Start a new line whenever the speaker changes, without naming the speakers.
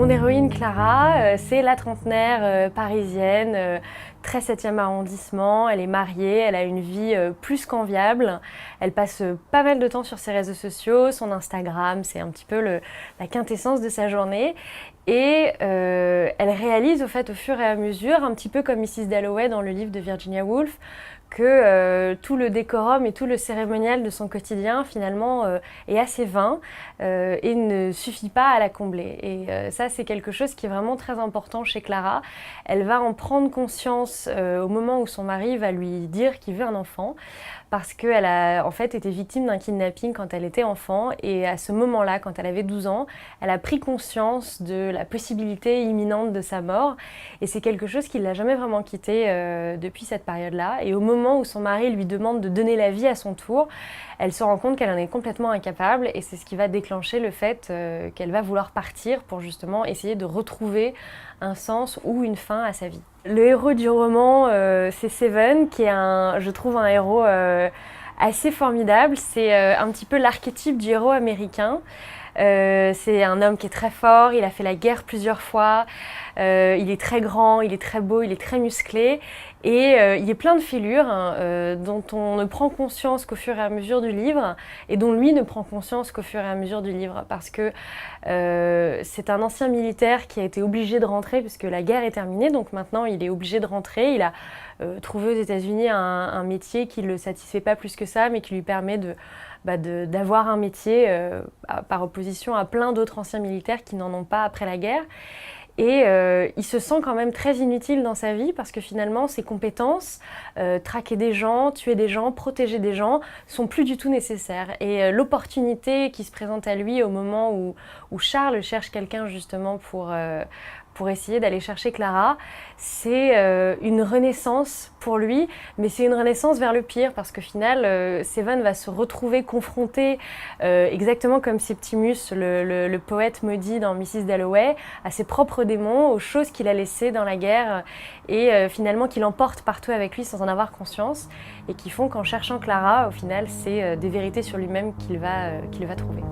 Mon héroïne Clara, c'est la trentenaire parisienne, très 7e arrondissement. Elle est mariée, elle a une vie plus qu'enviable. Elle passe pas mal de temps sur ses réseaux sociaux, son Instagram, c'est un petit peu la quintessence de sa journée. Et elle réalise au fait au fur et à mesure, un petit peu comme Mrs. Dalloway dans le livre de Virginia Woolf, que tout le décorum et tout le cérémonial de son quotidien finalement est assez vain et ne suffit pas à la combler. Et ça c'est quelque chose qui est vraiment très important chez Clara. Elle va en prendre conscience au moment où son mari va lui dire qu'il veut un enfant, parce qu'elle a en fait été victime d'un kidnapping quand elle était enfant, et à ce moment-là, quand elle avait 12 ans, elle a pris conscience de la possibilité imminente de sa mort, et c'est quelque chose qui ne l'a jamais vraiment quittée depuis cette période-là. Et au moment où son mari lui demande de donner la vie à son tour, elle se rend compte qu'elle en est complètement incapable, et c'est ce qui va déclencher le fait qu'elle va vouloir partir pour justement essayer de retrouver un sens ou une fin à sa vie. Le héros du roman, c'est Seven, qui est je trouve un héros assez formidable. C'est un petit peu l'archétype du héros américain. C'est un homme qui est très fort, il a fait la guerre plusieurs fois, il est très grand, il est très beau, il est très musclé, et il est plein de fêlures dont on ne prend conscience qu'au fur et à mesure du livre, et dont lui ne prend conscience qu'au fur et à mesure du livre, parce que c'est un ancien militaire qui a été obligé de rentrer puisque la guerre est terminée, donc maintenant il est obligé de rentrer. Il a trouvé aux États-Unis un métier qui ne le satisfait pas plus que ça, mais qui lui permet d'avoir un métier par opposition à plein d'autres anciens militaires qui n'en ont pas après la guerre. Et il se sent quand même très inutile dans sa vie, parce que finalement ses compétences, traquer des gens, tuer des gens, protéger des gens, sont plus du tout nécessaires. Et l'opportunité qui se présente à lui au moment où Charles cherche quelqu'un justement pour essayer d'aller chercher Clara, c'est une renaissance pour lui, mais c'est une renaissance vers le pire, parce qu'au final, Seven va se retrouver confronté, exactement comme Septimus, le poète maudit dans Mrs. Dalloway, à ses propres démons, aux choses qu'il a laissées dans la guerre, et finalement qu'il emporte partout avec lui sans en avoir conscience, et qui font qu'en cherchant Clara, au final, c'est des vérités sur lui-même qu'il va trouver.